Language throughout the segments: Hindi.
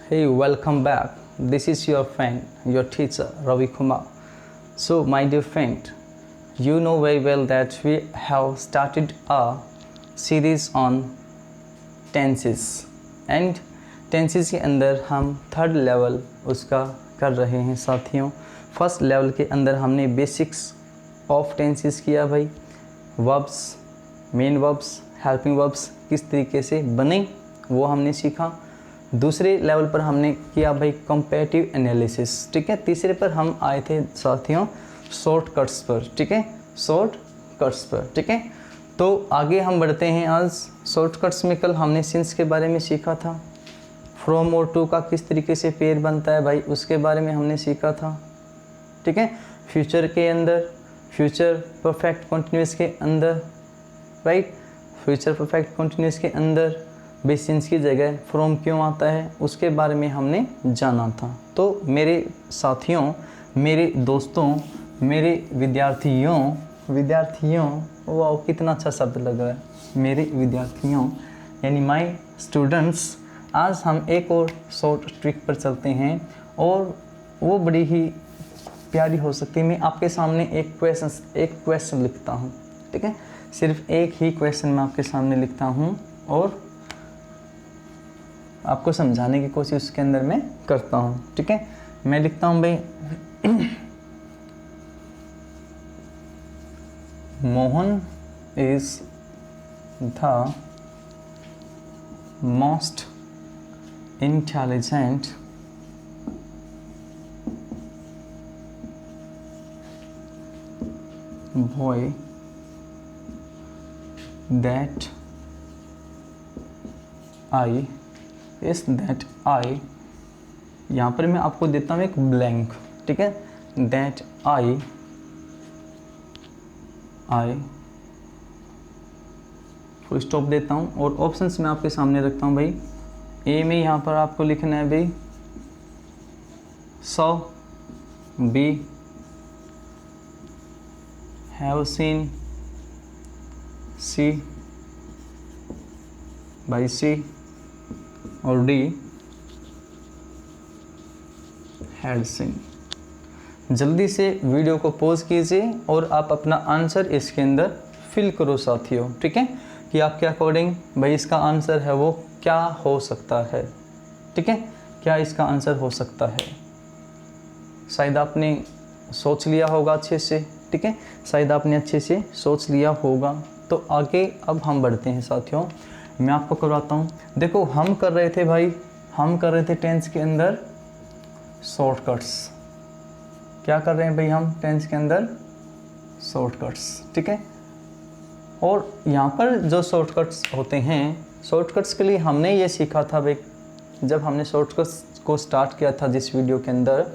Hey, welcome back. This is your friend, your teacher, Ravi Kumar. So, my dear friend, you know very well that we have started a series on tenses and tenses के अंदर हम थर्ड लेवल उसका कर रहे हैं साथियों। फर्स्ट लेवल के अंदर हमने बेसिक्स ऑफ टेंसेस किया भाई, verbs, main verbs, helping verbs किस तरीके से बने वो हमने सीखा। दूसरे लेवल पर हमने किया भाई कंपैरेटिव एनालिसिस, ठीक है। तीसरे पर हम आए थे साथियों शॉर्टकट्स पर, ठीक है, शॉर्टकट्स पर, ठीक है। तो आगे हम बढ़ते हैं आज शॉर्टकट्स में। कल हमने सिंस के बारे में सीखा था, फ्रॉम और टू का किस तरीके से पेयर बनता है भाई उसके बारे में हमने सीखा था, ठीक है। फ्यूचर के अंदर, फ्यूचर परफेक्ट कंटिन्यूअस के अंदर, राइट, फ्यूचर परफेक्ट कंटिन्यूअस के अंदर बेसिंस की जगह फ्रॉम क्यों आता है उसके बारे में हमने जाना था। तो मेरे साथियों, मेरे दोस्तों, मेरे विद्यार्थियों, वाह कितना अच्छा शब्द लग रहा है, मेरे विद्यार्थियों यानी माय स्टूडेंट्स। आज हम एक और शॉर्ट ट्रिक पर चलते हैं और वो बड़ी ही प्यारी हो सकती है। मैं आपके सामने एक क्वेश्चन लिखता हूँ, ठीक है, सिर्फ एक ही क्वेश्चन मैं आपके सामने लिखता हूँ और आपको समझाने की कोशिश उसके अंदर मैं करता हूँ, ठीक है। मैं लिखता हूँ भाई Mohan is the most intelligent boy that I, यहाँ पर मैं आपको देता हूँ एक ब्लैंक, ठीक है, that I फुल स्टॉप देता हूँ और ऑप्शंस मैं आपके सामने रखता हूँ भाई। ए में यहाँ पर आपको लिखना है भाई 100, B have seen, C by C और डी हैड सीन। जल्दी से वीडियो को पॉज कीजिए और आप अपना आंसर इसके अंदर फिल करो साथियों, ठीक है, कि आपके अकॉर्डिंग भाई इसका आंसर है वो क्या हो सकता है, ठीक है, क्या इसका आंसर हो सकता है। शायद आपने सोच लिया होगा अच्छे से, ठीक है, शायद आपने अच्छे से सोच लिया होगा। तो आगे अब हम बढ़ते हैं साथियों, मैं आपको करवाता हूँ। देखो हम कर रहे थे टेंस के अंदर शॉर्टकट्स। क्या कर रहे हैं भाई हम टेंस के अंदर शॉर्टकट्स, ठीक है। और यहाँ पर जो शॉर्टकट्स होते हैं, शॉर्टकट्स के लिए हमने ये सीखा था भाई, जब हमने शॉर्टकट्स को स्टार्ट किया था जिस वीडियो के अंदर,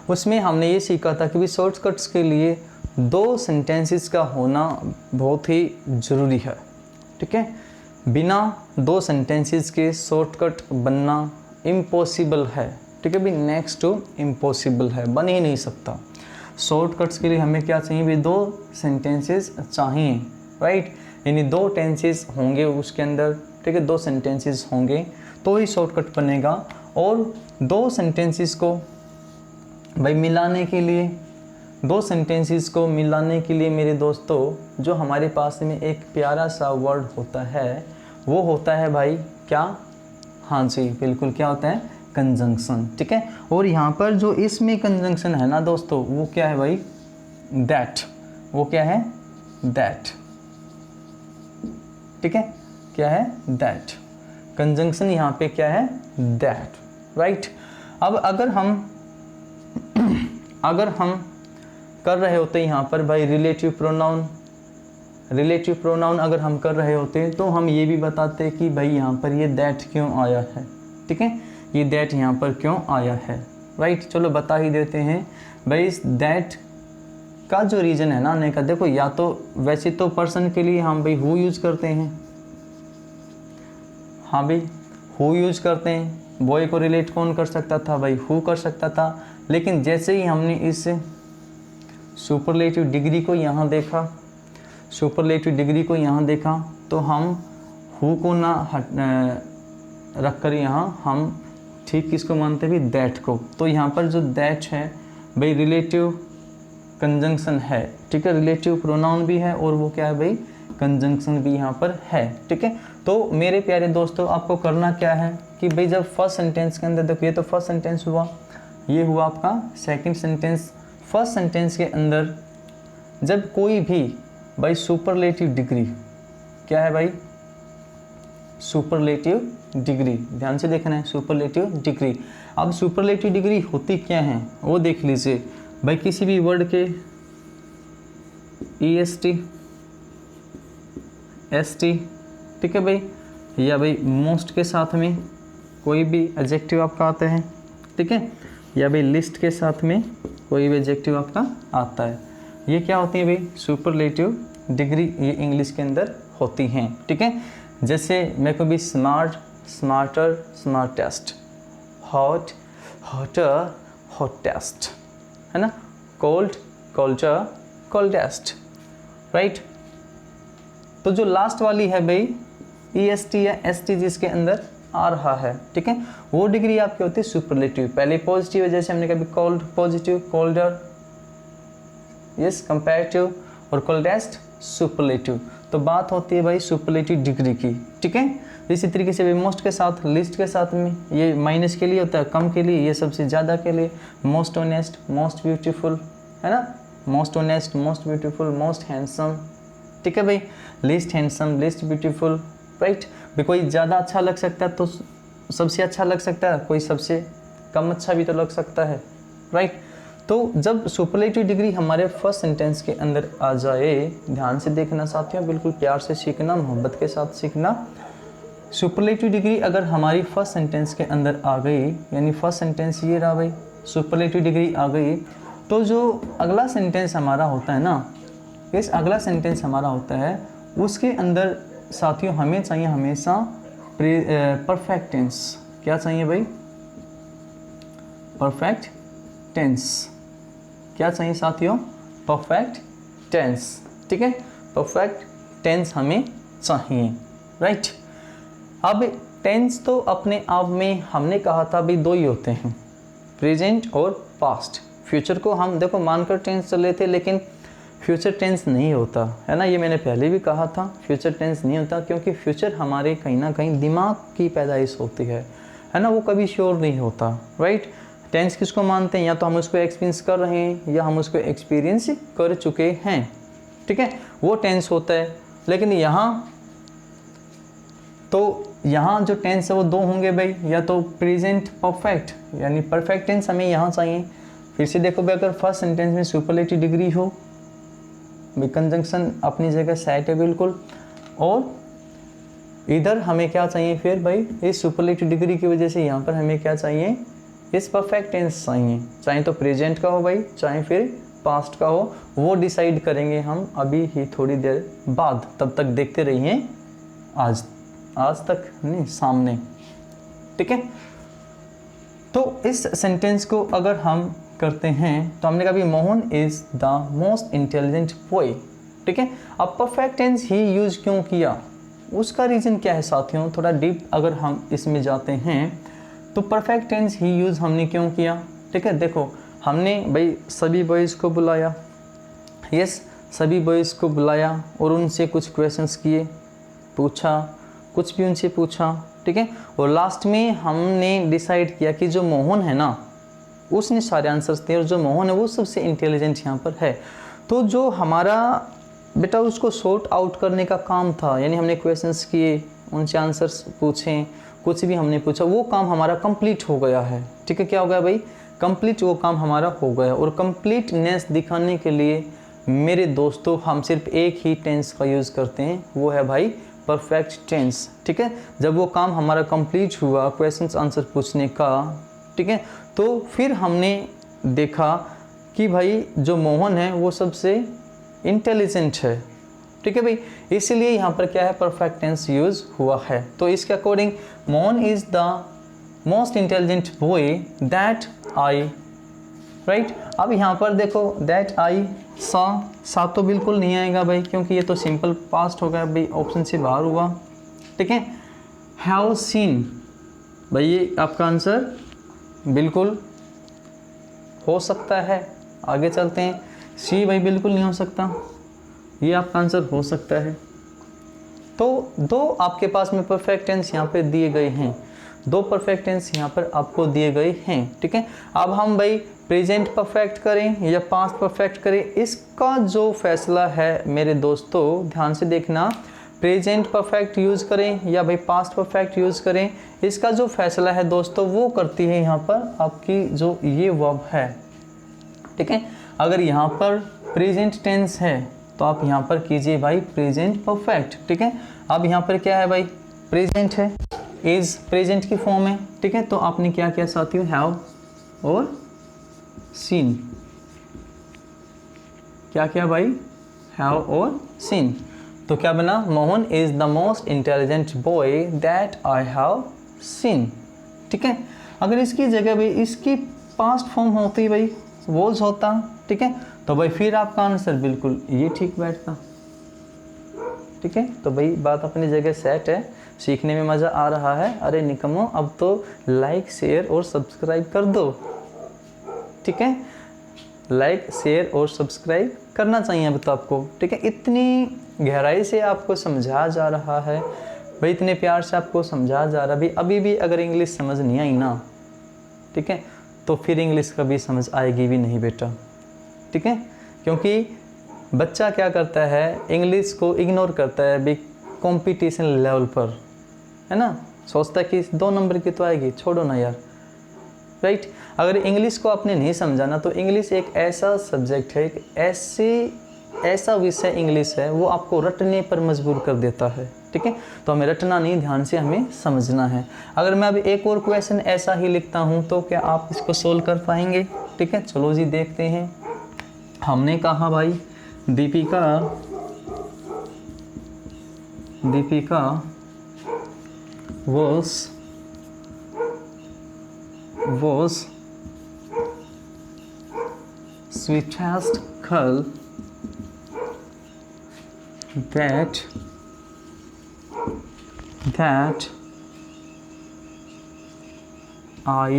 उसमें हमने ये सीखा था कि भाई शॉर्टकट्स के लिए 2 सेंटेंसेस का होना बहुत ही ज़रूरी है, ठीक है। बिना 2 सेंटेंसेस के शॉर्टकट बनना इम्पॉसिबल है, ठीक है भाई, नेक्स्ट टू इम्पॉसिबल है, बन ही नहीं सकता। शॉर्टकट्स के लिए हमें क्या चाहिए भाई, 2 सेंटेंसेस चाहिए, राइट, यानी 2 टेंसेस होंगे उसके अंदर, ठीक है, 2 सेंटेंसेस होंगे तो ही शॉर्टकट बनेगा। और 2 सेंटेंसेस को भाई मिलाने के लिए, 2 सेंटेंसेस को मिलाने के लिए मेरे दोस्तों जो हमारे पास में एक प्यारा सा वर्ड होता है वो होता है भाई क्या, हाँ जी बिल्कुल, क्या होता है, कंजंक्शन, ठीक है। और यहाँ पर जो इसमें कंजंक्शन है ना दोस्तों वो क्या है भाई, दैट, वो क्या है, दैट, ठीक है, क्या है, दैट, कंजंक्शन यहाँ पे क्या है, दैट, राइट। अब अगर हम कर रहे होते यहाँ पर भाई रिलेटिव प्रोनाउन अगर हम कर रहे होते तो हम ये भी बताते कि भाई यहाँ पर ये दैट क्यों आया है, ठीक है, ये दैट यहाँ पर क्यों आया है, राइट। चलो बता ही देते हैं भाई, इस दैट का जो रीज़न है ना आने का, देखो या तो वैसे तो पर्सन के लिए हम भाई हु यूज़ करते हैं, हाँ भाई हु यूज़ करते हैं, बॉय को रिलेट कौन कर सकता था भाई, हु कर सकता था। लेकिन जैसे ही हमने इस सुपरलेटिव डिग्री को यहाँ देखा तो हम हु को ना रख कर यहाँ हम ठीक किसको मानते हैं भाई, दैट को। तो यहाँ पर जो दैट है भाई रिलेटिव कंजंक्शन है, ठीक है, रिलेटिव प्रोनाउन भी है और वो क्या है भाई, कंजंक्शन भी यहाँ पर है, ठीक है। तो मेरे प्यारे दोस्तों आपको करना क्या है कि भाई जब फर्स्ट सेंटेंस के अंदर देखो, ये तो फर्स्ट सेंटेंस हुआ, ये हुआ आपका सेकंड सेंटेंस। फर्स्ट सेंटेंस के अंदर जब कोई भी भाई सुपरलेटिव डिग्री, क्या है भाई, सुपरलेटिव डिग्री, ध्यान से देखना है, सुपरलेटिव डिग्री। अब सुपरलेटिव डिग्री होती क्या है वो देख लीजिए भाई, किसी भी वर्ड के EST ST, ठीक है भाई, या भाई मोस्ट के साथ में कोई भी एडजेक्टिव आपका आता है, ठीक है, या भाई लिस्ट के साथ में कोई भी एडजेक्टिव आपका आता है, ये क्या होती है भाई, सुपरलेटिव डिग्री, ये इंग्लिश के अंदर होती हैं, ठीक है। जैसे मेरे को भी smart, smarter, smartest, hot, hotter, hottest, है ना, कोल्ड, कोल्डर, कोल्डेस्ट, राइट। तो जो लास्ट वाली है भाई EST या ST जिसके अंदर आ रहा है, ठीक है, वो डिग्री आपकी होती है सुपरलेटिव। पहले पॉजिटिव है, जैसे हमने कभी cold positive, colder yes comparative, और कोल्डेस्ट सुपरलेटिव। तो बात होती है भाई सुपरलेटिव डिग्री की, ठीक है। इसी तरीके से भी मोस्ट के साथ, लिस्ट के साथ में ये माइनस के लिए होता है, कम के लिए, ये सबसे ज़्यादा के लिए, मोस्ट ऑनेस्ट, मोस्ट ब्यूटीफुल, है ना, most honest, most beautiful, most handsome, ठीक है भाई, list handsome, list beautiful, right. भी कोई ज़्यादा अच्छा लग सकता है तो सबसे अच्छा लग सकता है, कोई सबसे कम अच्छा भी तो लग सकता है, राइट। तो जब सुपरलेटिव डिग्री हमारे फर्स्ट सेंटेंस के अंदर आ जाए, ध्यान से देखना साथियों, बिल्कुल प्यार से सीखना, मोहब्बत के साथ सीखना। सुपरलेटिव डिग्री अगर हमारी फर्स्ट सेंटेंस के अंदर आ गई, यानी फर्स्ट सेंटेंस ये रहा भाई, सुपरलेटिव डिग्री आ गई, तो जो अगला सेंटेंस हमारा होता है ना, इस अगला सेंटेंस हमारा होता है, उसके अंदर साथियों हमें चाहिए हमेशा परफेक्ट टेंस। क्या चाहिए भाई, परफेक्ट टेंस। क्या चाहिए साथियों, परफेक्ट टेंस, ठीक है, परफेक्ट टेंस हमें चाहिए, राइट। अब टेंस तो अपने आप में हमने कहा था भाई दो ही होते हैं, प्रेजेंट और पास्ट। फ्यूचर को हम देखो मानकर टेंस चल रहे थे, लेकिन फ्यूचर टेंस नहीं होता है ना, ये मैंने पहले भी कहा था, फ्यूचर टेंस नहीं होता, क्योंकि फ्यूचर हमारे कहीं ना कहीं दिमाग की पैदाइश होती है ना, वो कभी श्योर नहीं होता, राइट। टेंस किसको मानते हैं, या तो हम उसको एक्सपीरियंस कर रहे हैं या हम उसको एक्सपीरियंस कर चुके हैं, ठीक है, वो टेंस होता है। लेकिन यहाँ जो टेंस है वो दो होंगे भाई, या तो प्रेजेंट परफेक्ट, यानी परफेक्ट टेंस हमें यहाँ चाहिए। फिर से देखो भाई, अगर फर्स्ट सेंटेंस में सुपरलेटिव डिग्री हो, कंजंक्शन अपनी जगह सेट है बिल्कुल, और इधर हमें क्या चाहिए फिर भाई, इस सुपरलेटिव डिग्री की वजह से यहाँ पर हमें क्या चाहिए, इस परफेक्ट टेंस चाहिए, चाहे तो प्रेजेंट का हो भाई, चाहे फिर पास्ट का हो, वो डिसाइड करेंगे हम अभी ही थोड़ी देर बाद। तब तक देखते रहिए, आज तक नहीं, सामने, ठीक है। तो इस सेंटेंस को अगर हम करते हैं तो हमने कहा भी Mohan is the most intelligent boy, ठीक है। अब परफेक्ट टेंस ही यूज क्यों किया, उसका रीज़न क्या है साथियों, थोड़ा डीप अगर हम इसमें जाते हैं तो परफेक्ट टेंस ही यूज़ हमने क्यों किया, ठीक है। देखो हमने भाई सभी बॉयज़ को बुलाया, यस, सभी बॉयज़ को बुलाया और उनसे कुछ क्वेश्चंस किए, पूछा, कुछ भी उनसे पूछा, ठीक है, और लास्ट में हमने डिसाइड किया कि जो मोहन है ना, उसने सारे आंसर्स दिए, और जो मोहन है वो सबसे इंटेलिजेंट यहाँ पर है। तो जो हमारा बेटा उसको सॉर्ट आउट करने का काम था, यानी हमने क्वेश्चंस किए, उनसे आंसर्स पूछे, कुछ भी हमने पूछा, वो काम हमारा कंप्लीट हो गया है, ठीक है। क्या हो गया भाई, कंप्लीट, वो काम हमारा हो गया। और कंप्लीटनेस दिखाने के लिए मेरे दोस्तों हम सिर्फ एक ही टेंस का यूज़ करते हैं, वो है भाई परफेक्ट टेंस, ठीक है। जब वो काम हमारा कंप्लीट हुआ क्वेश्चंस आंसर पूछने का, ठीक है, तो फिर हमने देखा कि भाई जो मोहन है वो सबसे इंटेलिजेंट है, ठीक है भाई, इसीलिए यहाँ पर क्या है, परफेक्ट टेंस यूज़ हुआ है। तो इसके according Mohan is the most intelligent boy that I, right. अब यहाँ पर देखो दैट आई सा तो बिल्कुल नहीं आएगा भाई, क्योंकि ये तो सिंपल पास्ट हो गया भाई, ऑप्शन से बाहर हुआ, ठीक है। हैव सीन, भाई ये आपका आंसर बिल्कुल हो सकता है। आगे चलते हैं। सी भाई बिल्कुल नहीं हो सकता, ये आपका आंसर हो सकता है। तो दो आपके पास में परफेक्ट टेंस यहाँ पे दिए गए हैं, दो परफेक्ट टेंस यहाँ पर आपको दिए गए हैं, ठीक है। अब हम भाई प्रेजेंट परफेक्ट करें या पास्ट परफेक्ट करें, इसका जो फैसला है मेरे दोस्तों ध्यान से देखना, प्रेजेंट परफेक्ट यूज़ करें या भाई पास्ट परफेक्ट यूज़ करें, इसका जो फैसला है दोस्तों वो करती है यहाँ पर आपकी जो ये वर्ब है, ठीक है। अगर यहाँ पर प्रेजेंट टेंस है तो आप यहाँ पर कीजिए भाई प्रेजेंट परफेक्ट, ठीक है। अब यहाँ पर क्या है भाई, प्रेजेंट है, इज प्रेजेंट की फॉर्म है, ठीक है। तो आपने क्या किया साथियों, हैव और सीन, क्या किया भाई, हैव और सीन। तो क्या बना, Mohan is the most intelligent boy that I have seen, ठीक है। अगर इसकी जगह भाई इसकी पास्ट फॉर्म होती भाई वॉज होता, ठीक है, तो भाई फिर आपका आंसर बिल्कुल ये ठीक बैठता, ठीक है। तो भाई बात अपनी जगह सेट है, सीखने में मज़ा आ रहा है। अरे निकम्मो अब तो लाइक शेयर और सब्सक्राइब कर दो, ठीक है। लाइक शेयर और सब्सक्राइब करना चाहिए अब तो आपको, ठीक है। इतनी गहराई से आपको समझाया जा रहा है भाई, इतने प्यार से आपको समझाया जा रहा है भाई। अभी भी अगर इंग्लिश समझ नहीं आई ना, ठीक है, तो फिर इंग्लिश कभी समझ आएगी भी नहीं बेटा, ठीक है। क्योंकि बच्चा क्या करता है, इंग्लिश को इग्नोर करता है भाई कंपटीशन लेवल पर, है ना, सोचता है कि 2 नंबर की तो आएगी, छोड़ो ना यार, राइट। अगर इंग्लिश को आपने नहीं समझाना तो इंग्लिश एक ऐसा सब्जेक्ट है, एक ऐसा विषय इंग्लिश है वो आपको रटने पर मजबूर कर देता है, ठीक है। तो हमें रटना नहीं, ध्यान से हमें समझना है। अगर मैं अब एक और क्वेश्चन ऐसा ही लिखता हूँ तो क्या आप इसको सोल्व कर पाएंगे, ठीक है। चलो जी देखते हैं। हमने कहा भाई Deepika was sweetest girl that I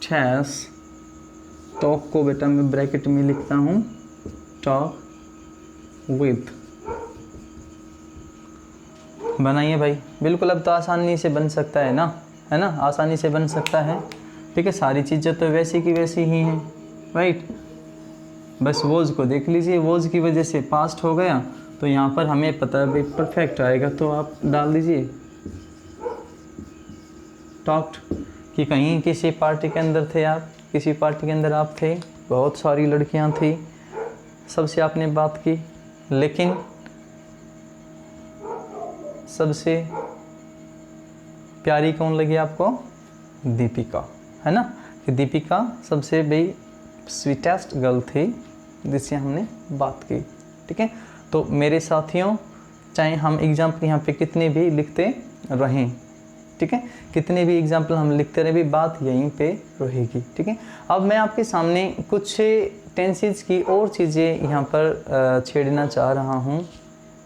has, talk को बेटा मैं ब्रैकेट में लिखता हूँ, टॉक विथ। बनाइए भाई, बिल्कुल अब तो आसानी से बन सकता है ना, है ना, आसानी से बन सकता है, ठीक है। सारी चीज़ें तो वैसी की वैसी ही हैं, राइट। बस वोज को देख लीजिए, वोज की वजह से पास्ट हो गया, तो यहाँ पर हमें पता है भाई परफेक्ट आएगा, तो आप डाल दीजिए टॉक्ड, कि कहीं किसी पार्टी के अंदर थे आप, किसी पार्टी के अंदर आप थे, बहुत सारी लड़कियाँ थी, सबसे आपने बात की, लेकिन सबसे प्यारी कौन लगी आपको, दीपिका, है ना, कि दीपिका सबसे भाई स्वीटेस्ट गर्ल थी जिससे हमने बात की, ठीक है। तो मेरे साथियों, चाहे हम एग्जाम्पल यहाँ पे कितने भी लिखते रहें, ठीक है, कितने भी एग्जाम्पल हम लिखते रहे भी, बात यहीं पे रहेगी, ठीक है। अब मैं आपके सामने कुछ टेंसेस की और चीज़ें यहाँ पर छेड़ना चाह रहा हूँ,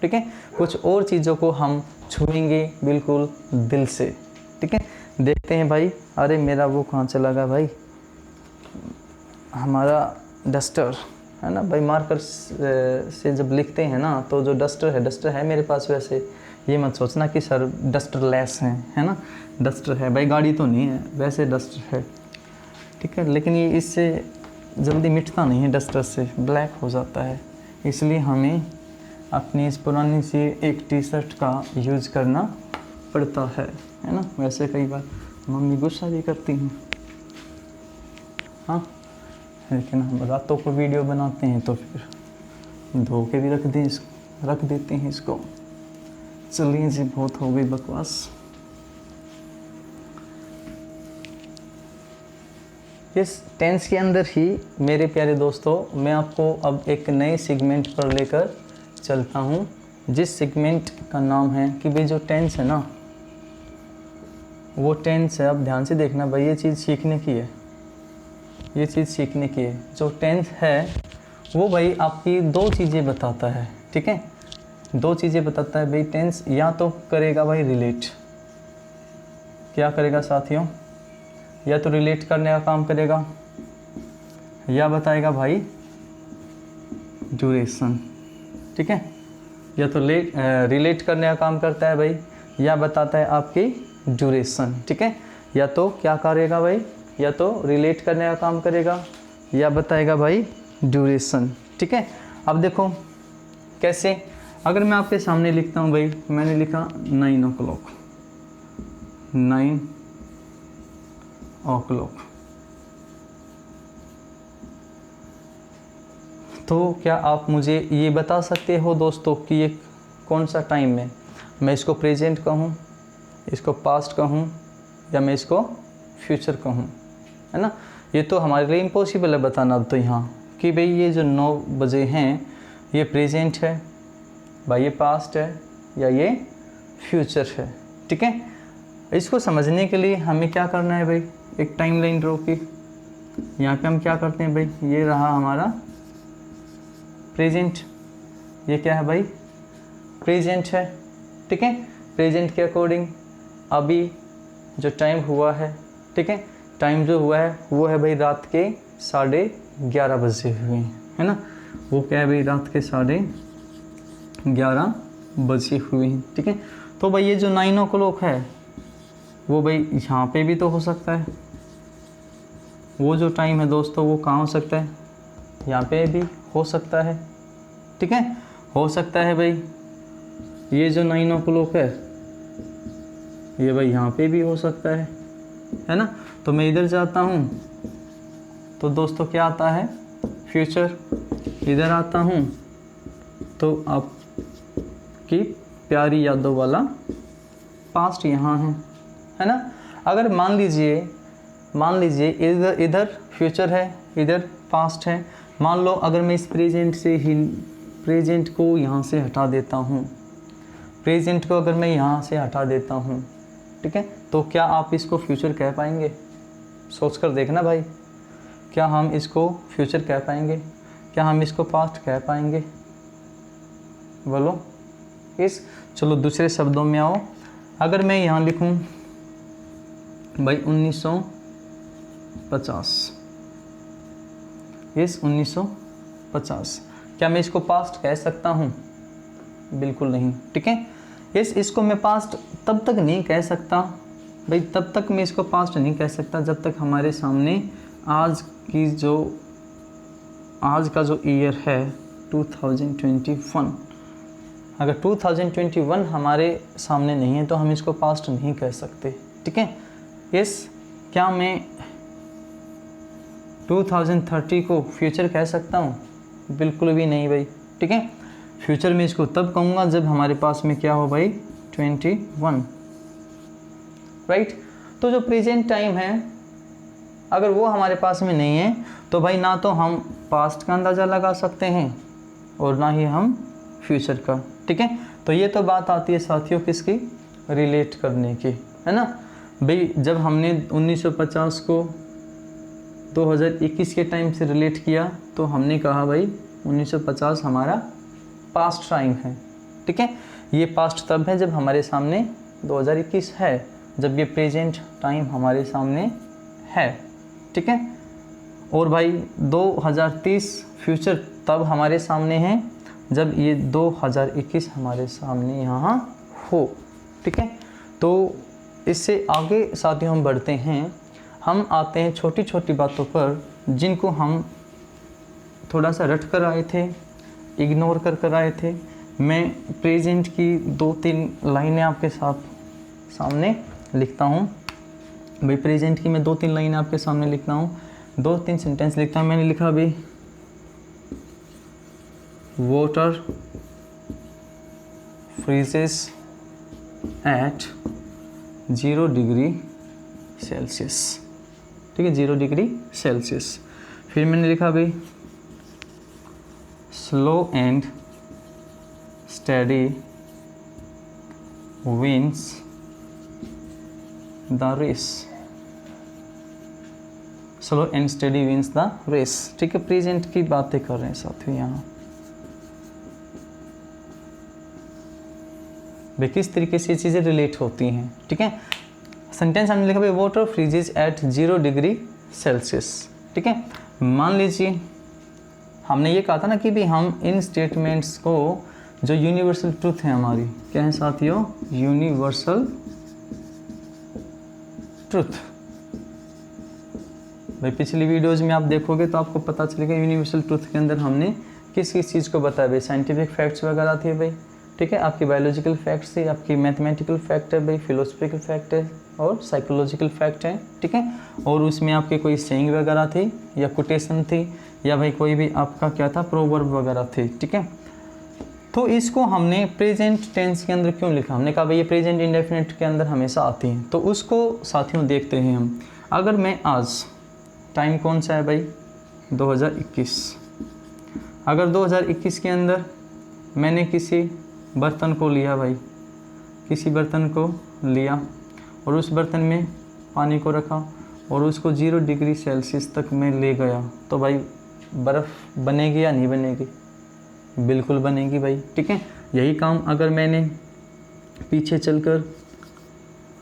ठीक है। कुछ और चीज़ों को हम छुएंगे बिल्कुल दिल से, ठीक है। देखते हैं भाई, अरे मेरा वो कहाँ चला गया भाई, हमारा डस्टर, है ना भाई। मार्कर से जब लिखते हैं ना, तो जो डस्टर है मेरे पास, वैसे ये मत सोचना कि सर डस्टर लेस है ना, डस्टर है भाई, गाड़ी तो नहीं है, वैसे डस्टर है, ठीक है। लेकिन ये इससे जल्दी मिटता नहीं है, डस्टर से ब्लैक हो जाता है, इसलिए हमें अपनी इस पुरानी सी एक टी शर्ट का यूज़ करना पड़ता है ना। वैसे कई बार मम्मी गुस्सा भी करती हैं, हाँ, लेकिन हम रातों को वीडियो बनाते हैं तो फिर धो के भी रख देते हैं इसको। चलिए जी, बहुत हो गई बकवास। इस टेंस के अंदर ही मेरे प्यारे दोस्तों, मैं आपको अब एक नए सेगमेंट पर लेकर चलता हूँ, जिस सेगमेंट का नाम है कि भाई जो टेंस है ना, वो टेंस है, अब ध्यान से देखना भाई, ये चीज़ सीखने की है, ये चीज़ सीखने की है। जो टेंस है वो भाई आपकी 2 चीज़ें बताता है, ठीक है, 2 चीज़ें बताता है भाई टेंस। या तो करेगा भाई रिलेट, क्या करेगा साथियों, या तो रिलेट करने का काम करेगा या बताएगा भाई ड्यूरेशन, ठीक है। या तो रिलेट करने का काम करता है भाई, या बताता है आपकी ड्यूरेशन, ठीक है। या तो क्या करेगा भाई, या तो रिलेट करने का काम करेगा या बताएगा भाई ड्यूरेशन, ठीक है। अब देखो कैसे, अगर मैं आपके सामने लिखता हूँ भाई, मैंने लिखा 9 o'clock, 9 o'clock, तो क्या आप मुझे ये बता सकते हो दोस्तों कि ये कौन सा टाइम है? मैं इसको प्रेजेंट कहूँ, इसको पास्ट कहूँ, या मैं इसको फ्यूचर कहूँ, है ना। ये तो हमारे लिए इम्पॉसिबल है बताना अब तो यहाँ कि भाई ये जो 9 बजे हैं ये प्रेजेंट है भाई, ये पास्ट है या ये फ्यूचर है, ठीक है। इसको समझने के लिए हमें क्या करना है भाई, एक टाइम लाइन ड्रॉ की। यहाँ पे हम क्या करते हैं भाई, ये रहा हमारा प्रेजेंट, ये क्या है भाई प्रेजेंट है, ठीक है। प्रेजेंट के अकॉर्डिंग अभी जो टाइम हुआ है, ठीक है, टाइम जो हुआ है वो है भाई रात के 11:30 बजे हुए हैं, है ना। वो क्या है भाई, रात के 11:30 बजे हुए हैं, ठीक है। तो भाई ये जो 9 o'clock है वो भाई यहाँ पे भी तो हो सकता है, वो जो टाइम है दोस्तों वो कहाँ हो सकता है, यहाँ पे भी हो सकता है, ठीक है। हो सकता है भाई ये जो 9 o'clock है ये भाई यहाँ पे भी हो सकता है ना। तो मैं इधर जाता हूँ तो दोस्तों क्या आता है फ्यूचर, इधर आता हूँ तो आपकी प्यारी यादों वाला पास्ट यहाँ है ना। अगर मान लीजिए इधर फ्यूचर है, इधर पास्ट है। मान लो अगर मैं इस प्रेजेंट को यहाँ से हटा देता हूँ, प्रेजेंट को अगर मैं यहाँ से हटा देता हूँ, ठीक है, तो क्या आप इसको फ्यूचर कह पाएंगे? सोच कर देखना भाई, क्या हम इसको फ्यूचर कह पाएंगे? क्या हम इसको पास्ट कह पाएंगे? बोलो चलो दूसरे शब्दों में आओ। अगर मैं यहाँ लिखूँ भाई 1950, 1950, क्या मैं इसको पास्ट कह सकता हूँ? बिल्कुल नहीं, ठीक है। इसको मैं पास्ट तब तक नहीं कह सकता भाई, तब तक मैं इसको पास्ट नहीं कह सकता जब तक हमारे सामने आज का जो ईयर है 2021, अगर 2021 हमारे सामने नहीं है तो हम इसको पास्ट नहीं कह सकते, ठीक है। क्या मैं 2030 को फ्यूचर कह सकता हूँ? बिल्कुल भी नहीं भाई, ठीक है। फ्यूचर में इसको तब कहूँगा जब हमारे पास में क्या हो भाई 21, राइट। तो जो प्रेजेंट टाइम है अगर वो हमारे पास में नहीं है तो भाई ना तो हम पास्ट का अंदाज़ा लगा सकते हैं और ना ही हम फ्यूचर का, ठीक है। तो ये तो बात आती है साथियों किसकी, रिलेट करने की, है ना भाई। जब हमने 1950 को 2021 के टाइम से रिलेट किया तो हमने कहा भाई 1950 हमारा पास्ट टाइम है, ठीक है। ये पास्ट तब है जब हमारे सामने 2021 है, जब ये प्रेजेंट टाइम हमारे सामने है, ठीक है। और भाई 2030 फ्यूचर तब हमारे सामने है जब ये 2021 हमारे सामने यहाँ हो, ठीक है। तो इससे आगे साथियों हम बढ़ते हैं, हम आते हैं छोटी छोटी बातों पर जिनको हम थोड़ा सा रट कर आए थे, इग्नोर कर आए थे। मैं प्रेजेंट की 2-3 लाइनें आपके सामने लिखता हूँ भाई, प्रेजेंट की मैं 2-3 लाइनें आपके सामने लिखता हूँ, 2-3 सेंटेंस लिखता हूँ। मैंने लिखा भाई water freezes at 0 degree Celsius, ठीक है, 0 डिग्री सेल्सियस। फिर मैंने लिखा भाई slow and steady wins the race, slow and steady wins the race, ठीक है। प्रेजेंट की बातें कर रहे हैं साथियों यहाँ भाई, किस तरीके से ये चीज़ें रिलेट होती हैं, ठीक है। सेंटेंस हमने लिखा भाई water freezes at 0 degree Celsius. ठीक है, मान लीजिए हमने ये कहा था ना कि भी हम इन स्टेटमेंट्स को जो यूनिवर्सल ट्रूथ है हमारी, क्या है साथियों, यूनिवर्सल ट्रूथ। भाई पिछली वीडियोज़ में आप देखोगे तो आपको पता चलेगा यूनिवर्सल ट्रूथ के अंदर हमने किस किस चीज़ को बताया भाई, साइंटिफिक फैक्ट्स वगैरह थे भाई, ठीक है, आपकी बायोलॉजिकल फैक्ट्स थी, आपकी मैथमेटिकल फैक्ट है भाई, फिलोसफिकल फैक्ट है और साइकोलॉजिकल फैक्ट है। ठीक है, और उसमें आपके कोई सेइंग वगैरह थी या कोटेशन थी या भाई कोई भी आपका क्या था, प्रोवर्ब वगैरह थे। ठीक है, तो इसको हमने प्रेजेंट टेंस के अंदर क्यों लिखा, हमने कहा भाई ये प्रेजेंट इंडेफिनिट के अंदर हमेशा आती हैं, तो उसको साथियों देखते हैं हम। अगर मैं आज, टाइम कौन सा है भाई, 2021, अगर 2021 के अंदर मैंने किसी बर्तन को लिया भाई, किसी बर्तन को लिया और उस बर्तन में पानी को रखा और उसको 0 डिग्री सेल्सियस तक मैं ले गया, तो भाई बर्फ़ बनेगी या नहीं बनेगी, बिल्कुल बनेगी भाई। ठीक है, यही काम अगर मैंने पीछे चलकर,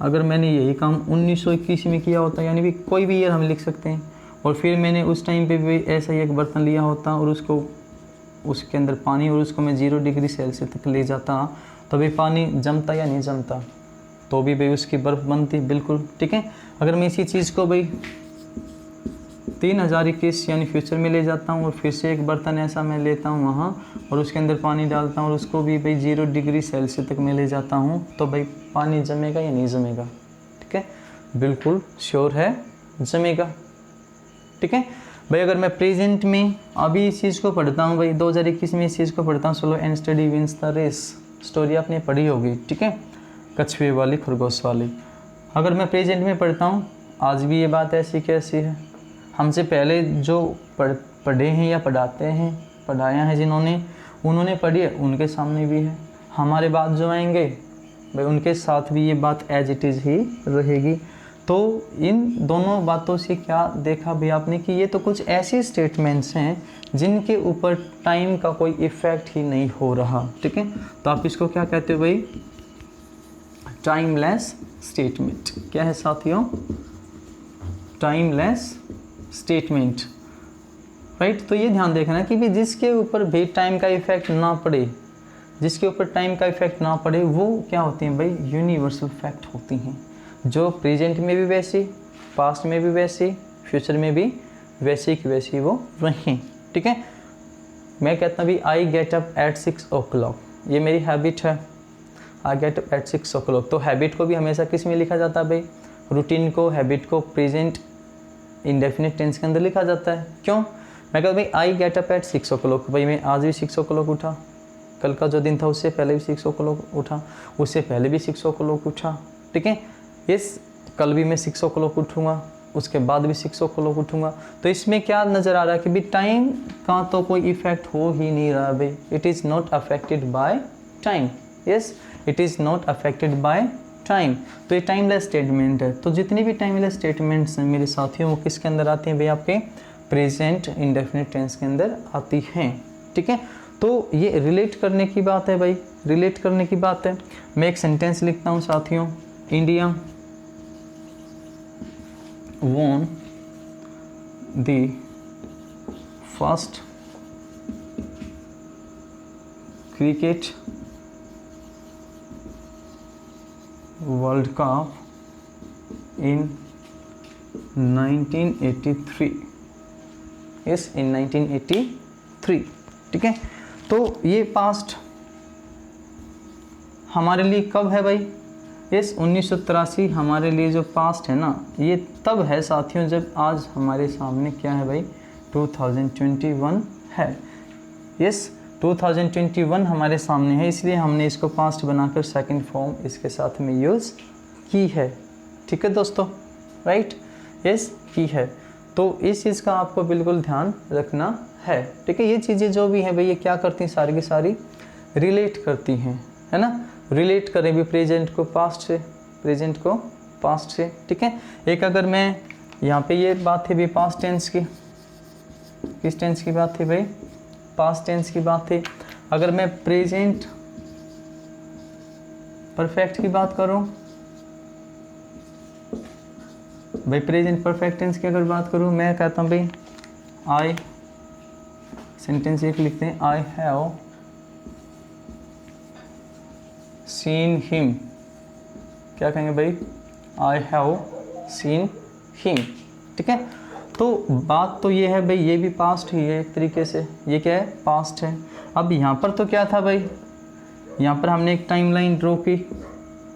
अगर मैंने यही काम 1921 में किया होता, यानी भी कोई भी ईयर हम लिख सकते हैं, और फिर मैंने उस टाइम पे भी ऐसा ही एक बर्तन लिया होता और उसको, उसके अंदर पानी, और उसको मैं 0 डिग्री सेल्सियस तक ले जाता, तो भाई पानी जमता या नहीं जमता, तो भी भाई उसकी बर्फ़ बनती, बिल्कुल। ठीक है, अगर मैं इसी चीज़ को भाई 3021 यानी फ्यूचर में ले जाता हूँ और फिर से एक बर्तन ऐसा मैं लेता हूँ वहाँ और उसके अंदर पानी डालता हूँ और उसको भी भाई 0 डिग्री सेल्सियस तक मैं ले जाता हूँ, तो भाई पानी जमेगा या नहीं जमेगा। ठीक है, बिल्कुल श्योर है, जमेगा। ठीक है भाई, अगर मैं प्रेजेंट में अभी इस चीज़ को पढ़ता हूँ भाई, 2021 में इस चीज़ को पढ़ता हूँ, slow and study wins the race, story आपने पढ़ी होगी। ठीक है, कछुए वाली, खरगोश वाली। अगर मैं प्रेजेंट में पढ़ता हूँ, आज भी ये बात ऐसी कैसी है, हमसे पहले जो पढ़े हैं या पढ़ाते हैं, पढ़ाया है जिन्होंने, उन्होंने पढ़ी है, उनके सामने भी है, हमारे बाद जो आएंगे भाई उनके साथ भी ये बात एज इट इज़ ही रहेगी। तो इन दोनों बातों से क्या देखा भाई आपने कि ये तो कुछ ऐसे स्टेटमेंट्स हैं जिनके ऊपर टाइम का कोई इफ़ेक्ट ही नहीं हो रहा। ठीक है, तो आप इसको क्या कहते हो भाई, टाइमलेस स्टेटमेंट। क्या है साथियों, टाइमलेस स्टेटमेंट, राइट। तो ये ध्यान देखना कि भी जिसके ऊपर भी टाइम का इफेक्ट ना पड़े, जिसके ऊपर टाइम का इफेक्ट ना पड़े, वो क्या होती हैं भाई, यूनिवर्सल फैक्ट होती हैं, जो प्रेजेंट में भी वैसी, पास्ट में भी वैसी, फ्यूचर में भी वैसी की वैसी वो रहें। ठीक है, मैं कहता हूँ भाई I get up at 6 o'clock, ये मेरी हैबिट है, I get up at 6 o'clock। तो हैबिट को भी हमेशा किस में लिखा जाता है भाई, रूटीन को, हैबिट को प्रेजेंट इंडेफिनिट टेंस के अंदर लिखा जाता है। क्यों, मैं कहता भाई I get up at 6 o'clock, भाई मैं आज भी 6 o'clock उठा, कल का जो दिन था उससे पहले भी 6 o'clock उठा, उससे पहले भी 6 o'clock उठा। ठीक है, यस, कल भी मैं 6 o'clock उठूँगा, उसके बाद भी 6 o'clock उठूँगा। तो इसमें क्या नज़र आ रहा है कि भाई टाइम का तो कोई इफेक्ट हो ही नहीं रहा भाई, it is not affected by time. Yes, it is not affected by time. तो ये टाइमलेस स्टेटमेंट है। तो जितनी भी टाइमलेस स्टेटमेंट्स हैं मेरे साथियों, वो किसके अंदर आती हैं भाई, आपके प्रेजेंट इंडेफिनिट टेंस के अंदर आती हैं। ठीक है, तो ये रिलेट करने की बात है भाई, रिलेट करने की बात है। मैं एक सेंटेंस लिखता हूँ साथियों, India won the first cricket World Cup in 1983। yes, in 1983। ठीक है, तो ये पास्ट हमारे लिए कब है भाई, इस 1983 हमारे लिए जो पास्ट है ना, ये तब है साथियों जब आज हमारे सामने क्या है भाई, 2021 है। यस, 2021 हमारे सामने है, इसलिए हमने इसको पास्ट बनाकर सेकंड फॉर्म इसके साथ में यूज़ की है। ठीक है दोस्तों, राइट, यस, की है। तो इस चीज़ का आपको बिल्कुल ध्यान रखना है। ठीक है, ये चीज़ें जो भी हैं भाई, ये क्या करती हैं, सारी की सारी रिलेट करती हैं, है ना, रिलेट करें भी प्रेजेंट को पास्ट से, प्रेजेंट को पास्ट से। ठीक है, एक अगर मैं यहाँ पे ये बात थी भी पास्ट टेंस की, किस टेंस की बात थी भाई, पास्ट टेंस की बात थी। अगर मैं प्रेजेंट परफेक्ट की बात करूँ, भाई प्रेजेंट परफेक्ट टेंस की अगर बात करूँ, मैं कहता हूँ भाई आई, सेंटेंस एक लिखते हैं, आई हैव सीन हिम। क्या कहेंगे भाई, आई हैव सीन हिम। ठीक है, तो बात तो ये है भाई, ये भी पास्ट ही है एक तरीके से, ये क्या है, पास्ट है। अब यहाँ पर तो क्या था भाई, यहाँ पर हमने एक टाइमलाइन ड्रॉ की,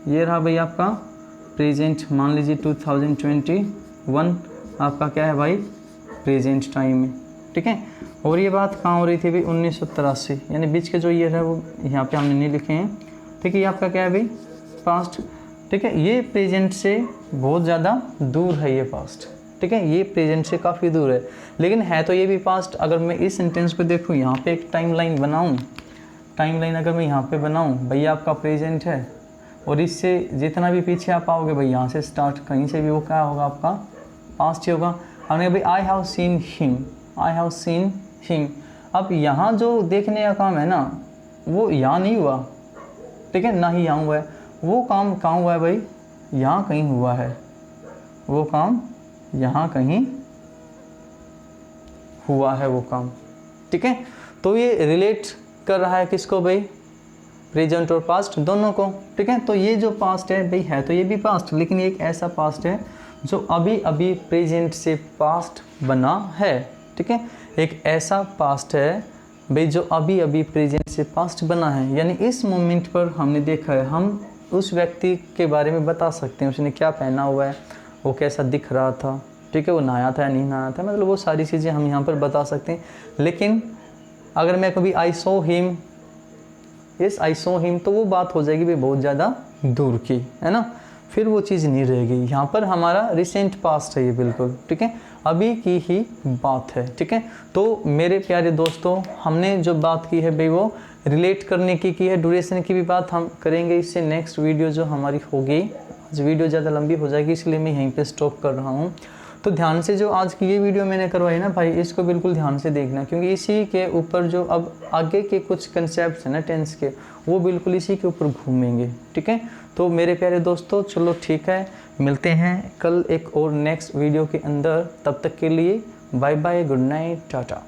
ये रहा भाई आपका प्रेजेंट, मान लीजिए 2021 आपका क्या है भाई, प्रेजेंट टाइम है। ठीक है, और ये बात कहाँ हो रही थी भाई, 1983, यानी बीच के जो ईयर है वो यहाँ पे हमने नहीं लिखे हैं। ठीक है, ये आपका क्या है भाई, पास्ट। ठीक है, ये प्रेजेंट से बहुत ज़्यादा दूर है ये पास्ट। ठीक है, ये प्रेजेंट से काफ़ी दूर है, लेकिन है तो ये भी पास्ट। अगर मैं इस सेंटेंस पे देखूँ, यहाँ पे एक टाइमलाइन बनाऊँ, टाइमलाइन अगर मैं यहाँ पे बनाऊँ, भैया आपका प्रेजेंट है, और इससे जितना भी पीछे आप आओगे भाई, यहाँ से स्टार्ट कहीं से भी वो क्या होगा, आपका पास्ट ही होगा। हमने भाई I have seen him, I have seen him. अब यहाँ जो देखने का काम है ना, वो यहाँ नहीं हुआ। ठीक है, ना ही यहाँ हुआ है, वो काम कहाँ हुआ है भाई, यहाँ कहीं हुआ है, वो काम यहाँ कहीं हुआ है वो काम। ठीक है, तो ये रिलेट कर रहा है किसको भाई, प्रेजेंट और पास्ट दोनों को। ठीक है, तो ये जो पास्ट है भाई, है तो ये भी पास्ट, लेकिन ये एक ऐसा पास्ट है जो अभी अभी प्रेजेंट से पास्ट बना है। ठीक है, एक ऐसा पास्ट है भाई जो अभी अभी प्रेजेंट से पास्ट बना है, यानी इस मोमेंट पर हमने देखा है, हम उस व्यक्ति के बारे में बता सकते हैं, उसने क्या पहना हुआ है, वो कैसा दिख रहा था। ठीक है, वो नहाया था या नहीं नहाया था, मतलब वो सारी चीज़ें हम यहाँ पर बता सकते हैं। लेकिन अगर मैं कभी I saw him, yes I saw him, तो वो बात हो जाएगी भाई बहुत ज़्यादा दूर की, है ना, फिर वो चीज़ नहीं रहेगी। यहाँ पर हमारा रिसेंट पास्ट है ये बिल्कुल। ठीक है, अभी की ही बात है। ठीक है, तो मेरे प्यारे दोस्तों, हमने जो बात की है भाई वो रिलेट करने की है, ड्यूरेशन की भी बात हम करेंगे इससे नेक्स्ट वीडियो जो हमारी होगी। आज वीडियो ज़्यादा लंबी हो जाएगी, इसलिए मैं यहीं पे स्टॉप कर रहा हूँ। तो ध्यान से जो आज की ये वीडियो मैंने करवाई ना भाई, इसको बिल्कुल ध्यान से देखना, क्योंकि इसी के ऊपर जो अब आगे के कुछ कंसेप्ट हैं ना टेंस के, वो बिल्कुल इसी के ऊपर घूमेंगे। ठीक है, तो मेरे प्यारे दोस्तों, चलो ठीक है, मिलते हैं कल एक और नेक्स्ट वीडियो के अंदर। तब तक के लिए bye bye, good night, Tata.